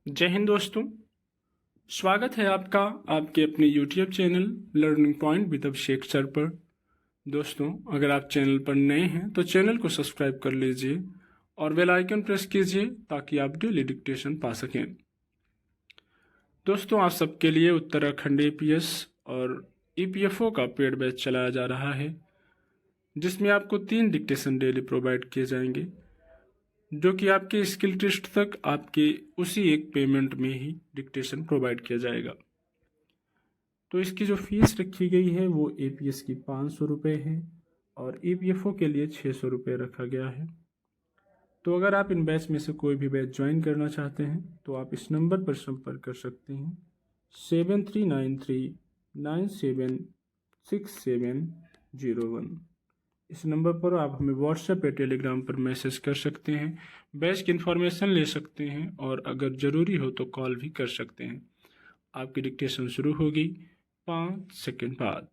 जय हिंद दोस्तों। स्वागत है आपका आपके अपने YouTube channel learning point with Abhishek sir पर। दोस्तों, अगर आप चैनल पर नए हैं तो चैनल को सब्सक्राइब कर लीजिए और बेल आइकन प्रेस कीजिए ताकि आप डेली डिक्टेशन पा सकें। दोस्तों, आप सबके लिए उत्तराखंड APS और EPFO का पेड बैच चलाया जा रहा है, जिसमें आपको 3 डिक्टेशन डेली प्रोवाइड किए जाएंगे, जो कि आपके स्किल टेस्ट तक आपके उसी एक पेमेंट में ही डिक्टेशन प्रोवाइड किया जाएगा। तो इसकी जो फीस रखी गई है वो APS की 500 रुपये है और EPFO के लिए 600 रुपये रखा गया है। तो अगर आप इन बैच में से कोई भी बैच ज्वाइन करना चाहते हैं तो आप इस नंबर पर संपर्क कर सकते हैं 7393976701। इस नंबर पर आप हमें व्हाट्सएप या टेलीग्राम पर मैसेज कर सकते हैं, बैच की इन्फॉर्मेशन ले सकते हैं और अगर ज़रूरी हो तो कॉल भी कर सकते हैं। आपकी डिक्टेशन शुरू होगी 5 सेकंड बाद।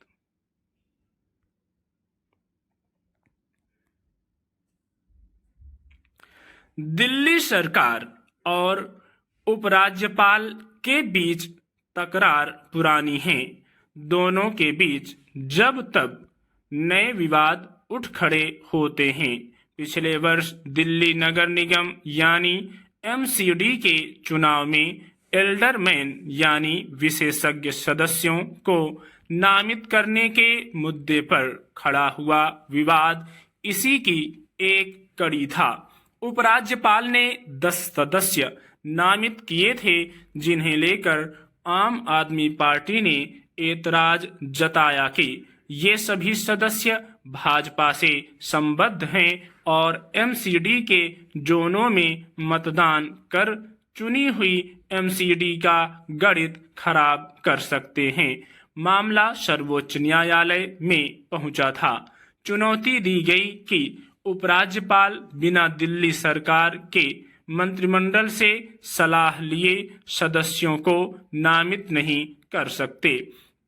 दिल्ली सरकार और उपराज्यपाल के बीच तकरार पुरानी है। दोनों के बीच जब तब नए विवाद उठ खड़े होते हैं। पिछले वर्ष दिल्ली नगर निगम यानी MCD के चुनाव में एल्डरमैन यानी विशेषज्ञ सदस्यों को नामित करने के मुद्दे पर खड़ा हुआ विवाद इसी की एक कड़ी था। उपराज्यपाल ने 10 सदस्य नामित किए थे, जिन्हें लेकर आम आदमी पार्टी ने एतराज जताया कि ये सभी सदस्य भाजपा से संबद्ध हैं और MCD के जोनों में मतदान कर चुनी हुई MCD का गणित खराब कर सकते हैं। मामला सर्वोच्च न्यायालय में पहुंचा था। चुनौती दी गई कि उपराज्यपाल बिना दिल्ली सरकार के मंत्रिमंडल से सलाह लिए सदस्यों को नामित नहीं कर सकते।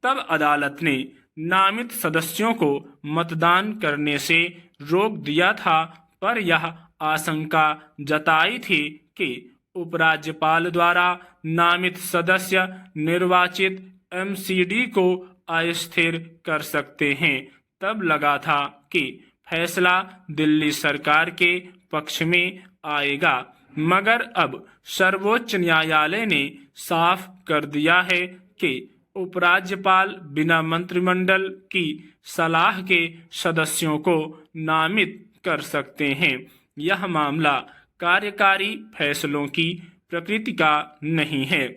तब अदालत ने नामित सदस्यों को मतदान करने से रोक दिया था, पर यह आशंका जताई थी कि उपराज्यपाल द्वारा नामित सदस्य निर्वाचित MCD को अस्थिर कर सकते हैं। तब लगा था कि फैसला दिल्ली सरकार के पक्ष में आएगा, मगर अब सर्वोच्च न्यायालय ने साफ कर दिया है कि उपराज्यपाल बिना मंत्रिमंडल की सलाह के सदस्यों को नामित कर सकते हैं। यह मामला कार्यकारी फैसलों की प्रकृति का नहीं है।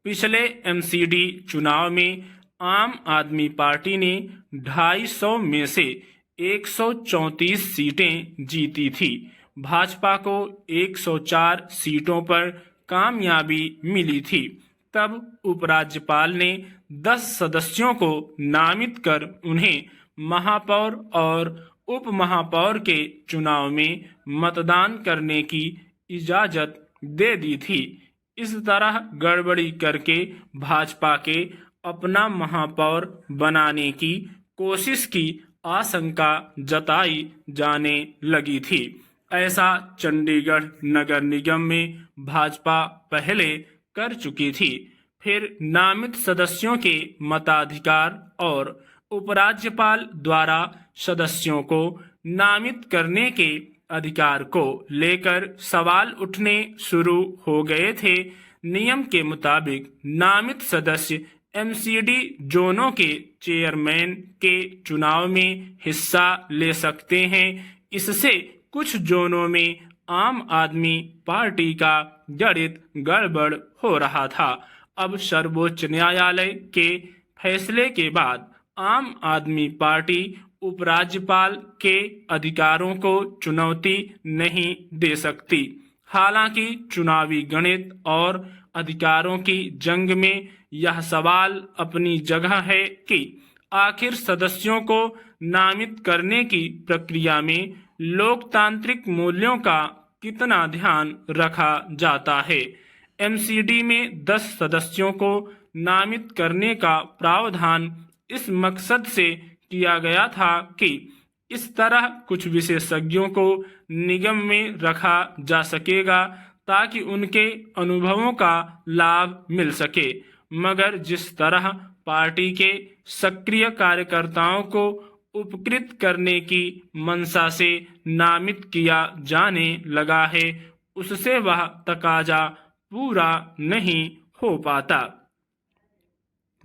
पिछले MCD चुनाव में आम आदमी पार्टी ने 250 में से 134 सीटें जीती थी। भाजपा को 104 सीटों पर कामयाबी मिली थी। तब उपराज्यपाल ने 10 सदस्यों को नामित कर उन्हें महापौर और उप महापौर के चुनाव में मतदान करने की इजाजत दे दी थी। इस तरह गड़बड़ी करके भाजपा के अपना महापौर बनाने की कोशिश की आशंका जताई जाने लगी थी। ऐसा चंडीगढ़ नगर निगम में भाजपा पहले कर चुकी थी। फिर नामित सदस्यों के मताधिकार और उपराज्यपाल द्वारा सदस्यों को नामित करने के अधिकार को लेकर सवाल उठने शुरू हो गए थे। नियम के मुताबिक नामित सदस्य MCD जोनों के चेयरमैन के चुनाव में हिस्सा ले सकते हैं। इससे कुछ जोनों में आम आदमी पार्टी का गणित गड़बड़ हो रहा था। अब सर्वोच्च न्यायालय के फैसले के बाद आम आदमी पार्टी उपराज्यपाल के अधिकारों को चुनौती नहीं दे सकती। हालांकि चुनावी गणित और अधिकारों की जंग में यह सवाल अपनी जगह है कि आखिर सदस्यों को नामित करने की प्रक्रिया में लोकतांत्रिक मूल्यों का कितना ध्यान रखा जाता है। MCD में 10 सदस्यों को नामित करने का प्रावधान इस मकसद से किया गया था कि इस तरह कुछ विशेषज्ञों को निगम में रखा जा सकेगा ताकि उनके अनुभवों का लाभ मिल सके। मगर जिस तरह पार्टी के सक्रिय कार्यकर्ताओं को उपकृत करने की मंशा से नामित किया जाने लगा है, उससे वह तकाजा पूरा नहीं हो पाता।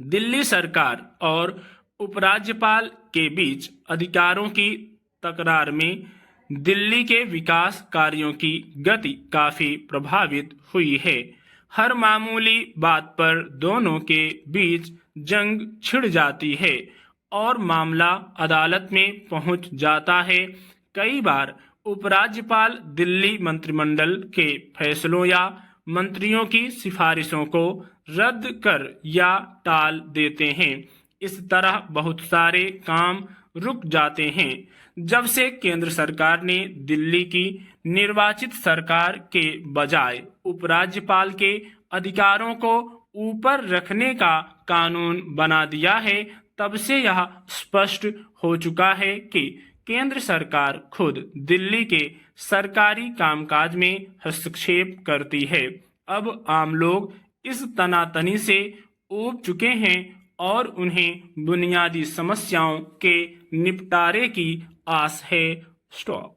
दिल्ली सरकार और उपराज्यपाल के बीच अधिकारों की तकरार में दिल्ली के विकास कार्यों की गति काफी प्रभावित हुई है। हर मामूली बात पर दोनों के बीच जंग छिड़ जाती है और मामला अदालत में पहुंच जाता है। कई बार उपराज्यपाल दिल्ली मंत्रिमंडल के फैसलों या मंत्रियों की सिफारिशों को रद्द कर या टाल देते हैं। इस तरह बहुत सारे काम रुक जाते हैं। जब से केंद्र सरकार ने दिल्ली की निर्वाचित सरकार के बजाय उपराज्यपाल के अधिकारों को ऊपर रखने का कानून बना दिया है, तब से यह स्पष्ट हो चुका है कि केंद्र सरकार खुद दिल्ली के सरकारी कामकाज में हस्तक्षेप करती है। अब आम लोग इस तनातनी से ऊब चुके हैं और उन्हें बुनियादी समस्याओं के निपटारे की आस है। स्टॉप।